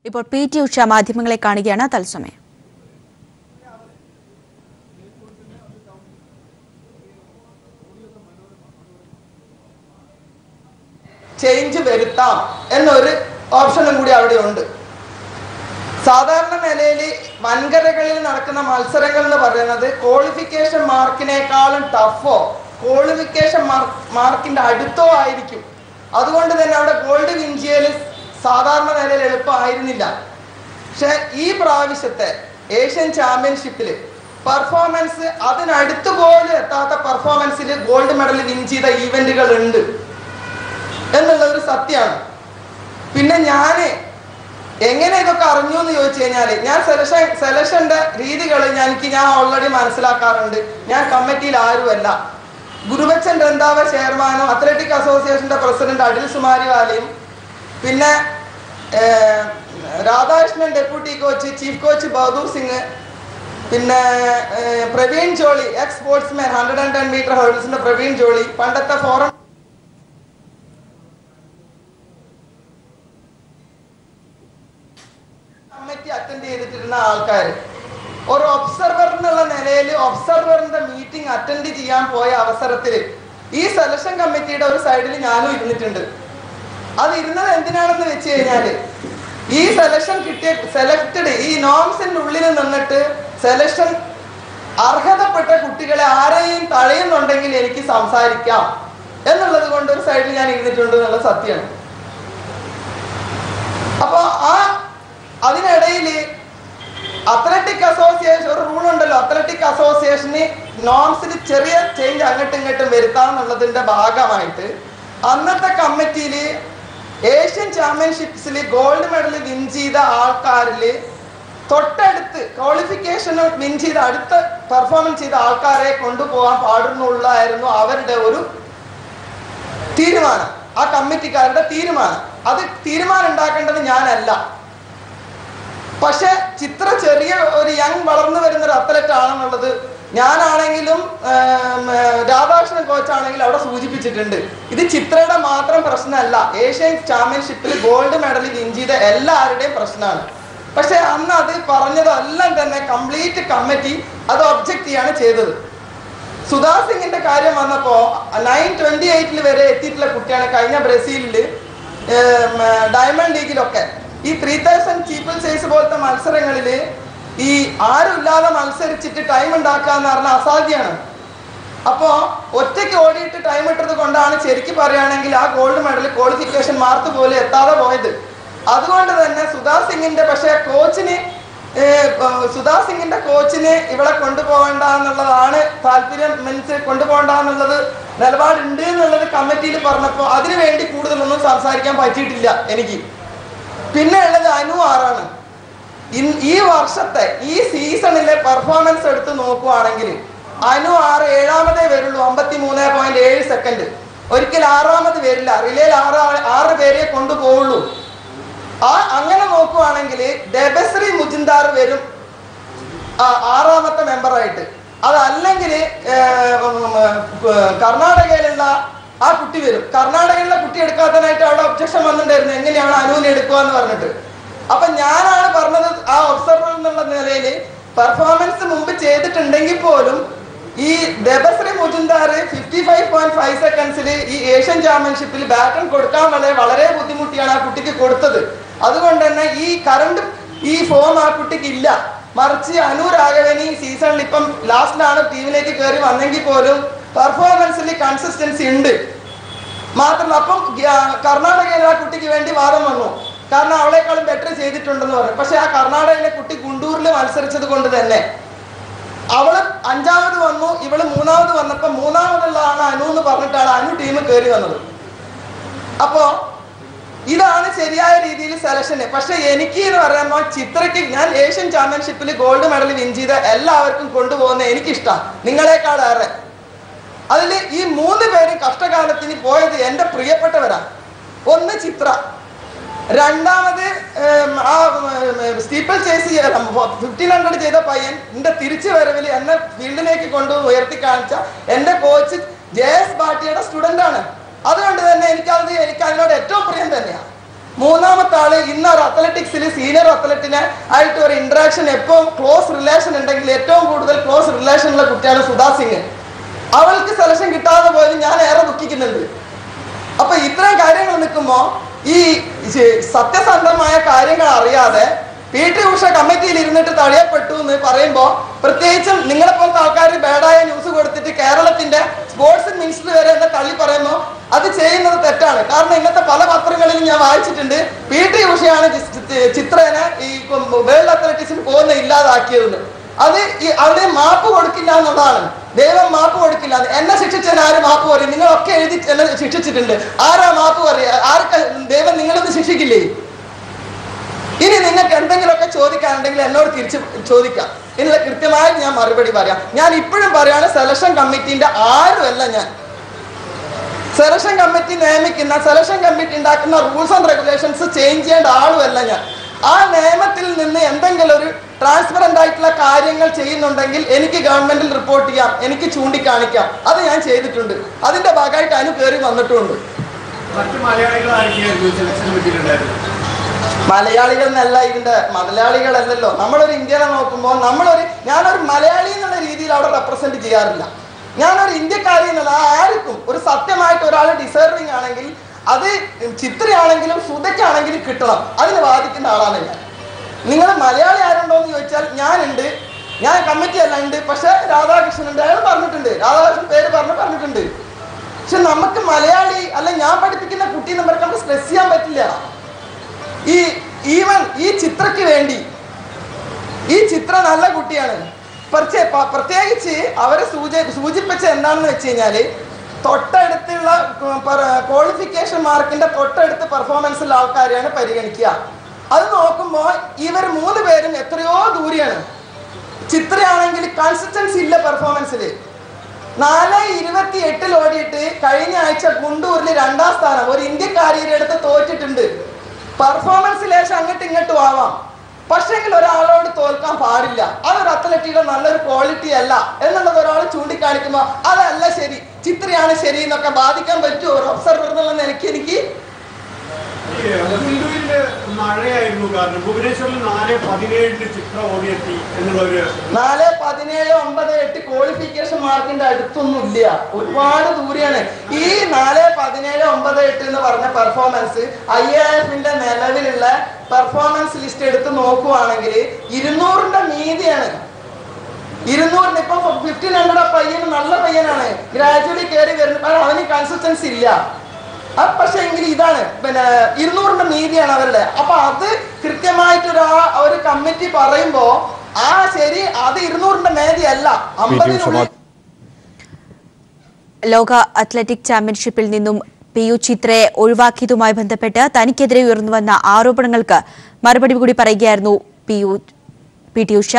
ഇപ്പോൾ PT ഉഷ മാധ്യമങ്ങളെ കാണുകയാണ് തത്സമയം. ചേഞ്ച് വരുത്താം എന്നൊരു ഓപ്ഷനും കൂടി അവിടെ ഉണ്ട്. സാധാരണ നിലയിൽ വൻകരകളിൽ നടക്കുന്ന മത്സരങ്ങൾ എന്ന് പറയുന്നത് ക്വാളിഫിക്കേഷൻ മാർക്കിനേക്കാളും ടഫോ ക്വാളിഫിക്കേഷൻ മാർക്കിന്റെ അടുത്തോ ആയിരിക്കും. അതുകൊണ്ട് തന്നെ അവിടെ ഗോൾഡ് വിൻ ചെയ്യൽ സാധാരണ നിലയിൽ എളുപ്പമായിരുന്നില്ല. പക്ഷെ ഈ പ്രാവശ്യത്തെ ഏഷ്യൻ ചാമ്പ്യൻഷിപ്പിൽ പെർഫോമൻസ് അതിനടുത്ത് പോലും എത്താത്ത പെർഫോമൻസിൽ ഗോൾഡ് മെഡൽ വിൻ ചെയ്ത ഈവന്റുകൾ ഉണ്ട് എന്നുള്ള ഒരു സത്യമാണ്. പിന്നെ ഞാൻ എങ്ങനെ ഇതൊക്കെ അറിഞ്ഞു എന്ന് ചോദിച്ചു കഴിഞ്ഞാൽ ഞാൻ സെലക്ഷന്റെ രീതികൾ ഞാൻ ഓൾറെഡി മനസ്സിലാക്കാറുണ്ട്. ഞാൻ കമ്മിറ്റിയിൽ ആരുമല്ല. ഗുരുബച്ചൻ രന്താവ ചെയർമാനും അത്ലറ്റിക് അസോസിയേഷന്റെ പ്രസിഡന്റ് അഡിൽ സുമാരിവാലയും പിന്നെ Radhakrishnan deputy coach chief coach Bahadur Singh പിന്നെ Praveen Jolly ex sportsman 110 metre ഹേർഡിൽസിന്റെ പ്രവീൺ ജോളി പണ്ടത്തെ ഫോറം കമ്മിറ്റി അറ്റൻഡ് ചെയ്തിട്ടിരുന്ന ആൾക്കാർ ഒരു ഒബ്സർവർ എന്നുള്ള നിലയിൽ ഒബ്സർവറിന്റെ മീറ്റിംഗ് അറ്റൻഡ് ചെയ്യാൻ പോയ അവസരത്തിൽ ഈ സെലക്ഷൻ കമ്മിറ്റിയുടെ ഒരു സൈഡിൽ ഞാനും ഇരുന്നിട്ടുണ്ട്. അത് ഇരുന്നത് എന്തിനാണെന്ന് വെച്ച് കഴിഞ്ഞാല് ഈ സെലക്റ്റഡ് ഈ നോംസിന്റെ ഉള്ളിൽ നിന്നിട്ട് സെലക്ഷൻ അർഹതപ്പെട്ട കുട്ടികളെ ആരെയും തഴയുന്നുണ്ടെങ്കിൽ എനിക്ക് സംസാരിക്കാം എന്നുള്ളത് കൊണ്ട് ഒരു സൈഡിൽ ഞാൻ ഇരുന്നിട്ടുണ്ട് എന്നുള്ള സത്യമാണ്. അപ്പൊ അതിനിടയിൽ അത്ലറ്റിക് അസോസിയേഷൻ ഒരു റൂൾ ഉണ്ടല്ലോ, അത്ലറ്റിക് അസോസിയേഷന് നോംസിൽ ചെറിയ ചേഞ്ച് അങ്ങോട്ടും ഇങ്ങോട്ടും വരുത്താന്നുള്ളതിന്റെ ഭാഗമായിട്ട് അന്നത്തെ കമ്മിറ്റിയിൽ ഏഷ്യൻ ചാമ്പ്യൻഷിപ്സിൽ ഗോൾഡ് മെഡൽ വിൻ ചെയ്ത ആൾക്കാരിൽ തൊട്ടടുത്ത് ക്വാളിഫിക്കേഷൻ വിൻ ചെയ്ത അടുത്ത പെർഫോമൻസ് ചെയ്ത ആൾക്കാരെ കൊണ്ടുപോകാൻ പാടുന്നുള്ളായിരുന്നു അവരുടെ ഒരു തീരുമാനം, ആ കമ്മിറ്റിക്കാരുടെ തീരുമാനം. അത് തീരുമാനം ഉണ്ടാക്കേണ്ടത് ഞാനല്ല. പക്ഷെ ചിത്ര ചെറിയ ഒരു യങ് വളർന്നു വരുന്ന ഒരു അത്ലറ്റ് ആണെന്നുള്ളത് ഞാനാണെങ്കിലും രാധാകൃഷ്ണൻ കോച്ചാണെങ്കിലും അവിടെ സൂചിപ്പിച്ചിട്ടുണ്ട്. ഇത് ചിത്രയുടെ മാത്രം പ്രശ്നമല്ല, ഏഷ്യൻ ചാമ്പ്യൻഷിപ്പിൽ ഗോൾഡ് മെഡൽ വിൻ ചെയ്ത എല്ലാവരുടെയും പ്രശ്നമാണ്. പക്ഷെ അന്ന് അത് പറഞ്ഞതെല്ലാം തന്നെ കംപ്ലീറ്റ് കമ്മിറ്റി അത് ഒബ്ജക്റ്റ് ചെയ്യാണ് ചെയ്തത്. സുധാ സിംഗിന്റെ കാര്യം വന്നപ്പോ 928 വരെ എത്തിയിട്ടുള്ള കുട്ടിയാണ്. കഴിഞ്ഞ ബ്രസീലില് ഡയമണ്ട് ലീഗിലൊക്കെ ഈ 3000 ചീപ്പിൾ സൈസ് പോലത്തെ മത്സരങ്ങളിൽ ഈ ആരുമില്ലാതെ മത്സരിച്ചിട്ട് ടൈം ഉണ്ടാക്കുക എന്ന് പറഞ്ഞാൽ അസാധ്യമാണ്. അപ്പോ ഒറ്റയ്ക്ക് ഓടിയിട്ട് ടൈം ഇട്ടത് കൊണ്ടാണ് ശരിക്കും പറയുകയാണെങ്കിൽ ആ ഗോൾഡ് മെഡൽ ക്വാളിഫിക്കേഷൻ മാർക്ക് പോലും എത്താതെ പോയത്. അതുകൊണ്ട് തന്നെ സുധാ സിംഗിന്റെ കോച്ചിന് ഇവിടെ കൊണ്ടുപോകണ്ട എന്നുള്ളതാണ് താല്പര്യം, മീൻസ് കൊണ്ടുപോകണ്ട എന്നുള്ളത് നിലപാടുണ്ട് എന്നുള്ളത് കമ്മിറ്റിയിൽ പറഞ്ഞപ്പോൾ അതിനു വേണ്ടി കൂടുതലൊന്നും സംസാരിക്കാൻ പറ്റിയിട്ടില്ല എനിക്ക്. പിന്നെ ഉള്ളത് അനു ആറാണ്. ഈ വർഷത്തെ ഈ സീസണിലെ പെർഫോമൻസ് എടുത്ത് നോക്കുവാണെങ്കിൽ അനു 7ാമതേ വരുള്ളൂ, 53.7 സെക്കൻഡ്. ഒരിക്കൽ 6ാമത് വരില്ല. റിലേയിൽ 6 പേരെ കൊണ്ടുപോവുള്ളൂ. അങ്ങനെ നോക്കുവാണെങ്കിൽ ദബശ്രീ മുജിന്ദാർ വരും 6ാമത്തെ മെമ്പറായിട്ട്. അതല്ലെങ്കിൽ കർണാടകയിലുള്ള ആ കുട്ടി വരും. കർണാടകയിലുള്ള കുട്ടി എടുക്കാത്തതിനായിട്ട് അവിടെ ഒബ്ജക്ഷൻ വന്നിട്ടുണ്ടായിരുന്നു, എങ്ങനെയാണ് അനുവിനെ എടുക്കുക എന്ന് പറഞ്ഞിട്ട്. അപ്പൊ ഞാനാണ് പറഞ്ഞത് ആ ഒബ്സർവർ എന്നുള്ള നിലയിൽ പെർഫോമൻസ് മുമ്പ് ചെയ്തിട്ടുണ്ടെങ്കിൽ പോലും ഈ ദബശ്രീ മുജിന്ദാർ 55.5 സെക്കൻഡ്സിൽ ഈ ഏഷ്യൻ ചാമ്പ്യൻഷിപ്പിൽ ബാറ്റൺ കൊടുക്കാൻ വളരെ ബുദ്ധിമുട്ടിയാണ് ആ കുട്ടിക്ക് കൊടുത്തത്. അതുകൊണ്ട് തന്നെ ഈ ഫോം ആ കുട്ടിക്ക് ഇല്ല. മറിച്ച് അനു രാഘവൻ ഈ സീസണിൽ ഇപ്പം ലാസ്റ്റിലാണ് ടീമിലേക്ക് കയറി വന്നെങ്കിൽ പോലും പെർഫോമൻസിൽ കൺസിസ്റ്റൻസി ഉണ്ട്. മാത്രമല്ല അപ്പം കർണാടകയിലെ ആ കുട്ടിക്ക് വേണ്ടി വാദം വന്നു, കാരണം അവളെക്കാളും ബെറ്റർ ചെയ്തിട്ടുണ്ടെന്ന് പറഞ്ഞു. പക്ഷെ ആ കർണാടകയിലെ കുട്ടി ഗുണ്ടൂരിൽ മത്സരിച്ചത് കൊണ്ട് തന്നെ അവള് 5ാമത് വന്നു, ഇവള് 3ാമത് വന്നപ്പോ 3ാമതുള്ളതാണ് അനു എന്ന് പറഞ്ഞിട്ടാണ് അനു ടീം കയറി വന്നത്. അപ്പോ ഇതാണ് ശരിയായ രീതിയിൽ സെലക്ഷന്. പക്ഷെ എനിക്ക് എന്ന് പറയുമ്പോൾ ചിത്രയ്ക്ക് ഞാൻ ഏഷ്യൻ ചാമ്പ്യൻഷിപ്പിൽ ഗോൾഡ് മെഡൽ വിൻ ചെയ്ത എല്ലാവർക്കും കൊണ്ടുപോകുന്ന എനിക്കിഷ്ടമാണ് നിങ്ങളെക്കാളേറെ. അതിൽ ഈ 3 പേരും കഷ്ടകാലത്തിന് പോയത് എൻ്റെ പ്രിയപ്പെട്ടവരാണ്. ഒന്ന് ചിത്ര, രണ്ടാമത് ആ സ്റ്റീപ്പിൾ ചേസ് 1500 ചെയ്ത പയ്യൻ എൻ്റെ തിരിച്ചു വരവിൽ എന്നെ ഫീൽഡിലേക്ക് ഉയർത്തി കാണിച്ച എൻ്റെ കോച്ച് JS ഭാട്ടിയുടെ സ്റ്റുഡൻ്റ് ആണ്. അതുകൊണ്ട് തന്നെ എനിക്ക് അതിനോട് ഏറ്റവും പ്രിയം തന്നെയാണ്. മൂന്നാമത്തെ ആള് ഇന്ന് ഒരു അത്ലറ്റിക്സിൽ സീനിയർ അത്ലറ്റിനെ ആയിട്ട് ഒരു ഇന്ററാക്ഷൻ എപ്പോഴും ക്ലോസ് റിലേഷൻ ഉണ്ടെങ്കിൽ ഏറ്റവും കൂടുതൽ ക്ലോസ് റിലേഷൻ ഉള്ള കുട്ടിയാണ് സുധാ സിംഗ്. അവൾക്ക് സെലക്ഷൻ കിട്ടാതെ പോയത് ഞാൻ ഏറെ ദുഃഖിക്കുന്നുണ്ട്. അപ്പൊ ഇത്തരം കാര്യങ്ങൾ നിൽക്കുമ്പോ ഈ സത്യസന്ധമായ കാര്യങ്ങൾ അറിയാതെ PT ഉഷ കമ്മിറ്റിയിൽ ഇരുന്നിട്ട് തടയപ്പെട്ടു എന്ന് പറയുമ്പോൾ, പ്രത്യേകിച്ചും നിങ്ങളെപ്പോലത്തെ ആൾക്കാർ ബാഡായ ന്യൂസ് കൊടുത്തിട്ട് കേരളത്തിന്റെ സ്പോർട്സ് മിനിസ്റ്റർ വരെ എന്നെ തള്ളി പറയുമ്പോൾ അത് ചെയ്യുന്നത് തെറ്റാണ്. കാരണം ഇന്നത്തെ പല പത്രങ്ങളിലും ഞാൻ വായിച്ചിട്ടുണ്ട് PT ഉഷയാണ് ചിത്രേനെ ഈ വേൾഡ് അത്ലറ്റിക്സിന് പോകുന്ന ഇല്ലാതാക്കിയതെന്ന്. അത് അവിടെ മാപ്പ് കൊടുക്കില്ല എന്നുള്ളതാണ്. ദൈവം മാപ്പ് കൊടുക്കില്ല. എന്നെ ശിക്ഷിച്ചതിന് ആര് മാപ്പ് പറയും? നിങ്ങളൊക്കെ എഴുതി എന്നെ ശിക്ഷിച്ചിട്ടുണ്ട്. ആരാ മാപ്പ് പറയുക? ആർക്ക് ദൈവം നിങ്ങളൊന്ന് ശിക്ഷിക്കില്ലേ? ഇനി നിങ്ങൾക്ക് എന്തെങ്കിലുമൊക്കെ ചോദിക്കാനുണ്ടെങ്കിൽ എന്നോട് തിരിച്ച് ചോദിക്കാം. ഇതിനുള്ള കൃത്യമായി ഞാൻ മറുപടി പറയാം. ഞാൻ ഇപ്പോഴും പറയാണ്, സെലക്ഷൻ കമ്മിറ്റിന്റെ ആരുമല്ല ഞാൻ. സെലക്ഷൻ കമ്മിറ്റി നിയമിക്കുന്ന, സെലക്ഷൻ കമ്മിറ്റി ഉണ്ടാക്കുന്ന റൂൾസ് ആൻഡ് റെഗുലേഷൻസ് ചേഞ്ച് ചെയ്യേണ്ട ആളുമല്ല ഞാൻ. ആ നിയമത്തിൽ നിന്ന് എന്തെങ്കിലും ഒരു ട്രാൻസ്പെറന്റ് ആയിട്ടുള്ള കാര്യങ്ങൾ ചെയ്യുന്നുണ്ടെങ്കിൽ എനിക്ക് ഗവൺമെന്റിൽ റിപ്പോർട്ട് ചെയ്യാം, എനിക്ക് ചൂണ്ടിക്കാണിക്കാം. അത് ഞാൻ ചെയ്തിട്ടുണ്ട്. അതിന്റെ ഭാഗമായിട്ട് അതിന് കയറി വന്നിട്ടുണ്ട്. മലയാളികൾ എന്നല്ല ഇതിന്റെ, മലയാളികളല്ലല്ലോ. നമ്മളൊരു ഇന്ത്യനെ നോക്കുമ്പോൾ ഞാനൊരു മലയാളി എന്നുള്ള രീതിയിൽ അവിടെ റെപ്രസെന്റ് ചെയ്യാറില്ല. ഞാനൊരു ഇന്ത്യക്കാരി എന്നുള്ള ആർക്കും ഒരു സത്യമായിട്ട് ഒരാൾ ഡിസേർവിങ് ആണെങ്കിൽ അത് ചിത്രയാണെങ്കിലും സുധയ്ക്കാണെങ്കിലും കിട്ടണം. അതിന് വാദിക്കുന്ന ആളാണ് ഞാൻ. നിങ്ങൾ മലയാളി ആരുണ്ടോ എന്ന് ചോദിച്ചാൽ ഞാനുണ്ട്. ഞാൻ കമ്മിറ്റി അല്ല ഉണ്ട്. പക്ഷെ രാധാകൃഷ്ണൻ ഉണ്ട്, അയാൾ പറഞ്ഞിട്ടുണ്ട്, രാധാകൃഷ്ണൻ പേര് പറഞ്ഞിട്ടുണ്ട്. പക്ഷെ നമുക്ക് മലയാളി അല്ല, ഞാൻ പഠിപ്പിക്കുന്ന കുട്ടി നമ്പർക്ക് നമുക്ക് സ്ട്രെസ് ചെയ്യാൻ പറ്റില്ല. ഈ ചിത്രയ്ക്ക് വേണ്ടി, ഈ ചിത്ര നല്ല കുട്ടിയാണ്. പ്രത്യേകിച്ച് അവരെ സൂചിപ്പിച്ച എന്താണെന്ന് വെച്ച് കഴിഞ്ഞാല്, തൊട്ടടുത്തുള്ള ക്വാളിഫിക്കേഷൻ മാർക്കിന്റെ തൊട്ടടുത്ത് പെർഫോമൻസുള്ള ആൾക്കാരെയാണ് പരിഗണിക്കുക. അത് നോക്കുമ്പോൾ ഇവർ 3 പേരും എത്രയോ ദൂരെയാണ്. ചിത്രയാണെങ്കിൽ കൺസിസ്റ്റൻസി ഇല്ല പെർഫോമൻസിൽ. 4:28 ഓടിയിട്ട് കഴിഞ്ഞ ആഴ്ച ഗുണ്ടൂരിൽ 2ാം സ്ഥാനം. ഒരു ഇന്ത്യക്കാരിയുടെ അടുത്ത് തോറ്റിട്ടുണ്ട്. പെർഫോമൻസ് ലേശം അങ്ങോട്ടും ഇങ്ങോട്ടും ആവാം, പക്ഷെങ്കിൽ ഒരാളോട് തോൽക്കാൻ പാടില്ല. അതൊരു അത്ലറ്റിയുടെ നല്ലൊരു ക്വാളിറ്റി അല്ല എന്നുള്ളത് ഒരാൾ ചൂണ്ടിക്കാണിക്കുമ്പോൾ അതല്ല ശരി, ചിത്രയാണ് ശരി എന്നൊക്കെ ബാധിക്കാൻ പറ്റുമോ ഒരു ഒബ്സർവർ എന്നുള്ള നിലയ്ക്ക്? എനിക്ക് മഴയായിരുന്നു കാരണം ഭുവനേശ്വറിൽ 4:17 ചിത്ര ഓടിയെത്തി എന്നുള്ളൊരു 4:17-9:8 ക്വാളിഫിക്കേഷൻ മാർക്കിന്റെ അടുത്തൊന്നും ഇല്ല, ഒരുപാട് ദൂരെയാണ്. ഈ 4:17-9:8 എന്ന് പറഞ്ഞ പെർഫോമൻസ് IAFന്റെ നിലവിലുള്ള പെർഫോമൻസ് ലിസ്റ്റ് എടുത്ത് നോക്കുവാണെങ്കിൽ 200ന്റെ മീതിയാണ്. 200 ഇപ്പൊ 1500 പയ്യന് നല്ല പയ്യനാണ്, ഗ്രാജുവലി കയറി വരുന്ന, അവന് കൺസിസ്റ്റൻസി ഇല്ല. പക്ഷെ എങ്കിൽ ഇതാണ് 200ന്റെ മീതിയാണ് അവരുടെ. അപ്പൊ അത് കൃത്യമായിട്ട് ഒരു കമ്മിറ്റി പറയുമ്പോ ശരി, അത് 200ന്റെ മേതി അല്ല, 50. ലോക അത്ലറ്റിക് ചാമ്പ്യൻഷിപ്പിൽ നിന്നും PU ചിത്രയെ ഒഴിവാക്കിയതുമായി ബന്ധപ്പെട്ട് തനിക്കെതിരെ ഉയർന്നുവന്ന ആരോപണങ്ങൾക്ക് മറുപടി കൂടി പറയുകയായിരുന്നു PT ഉഷ.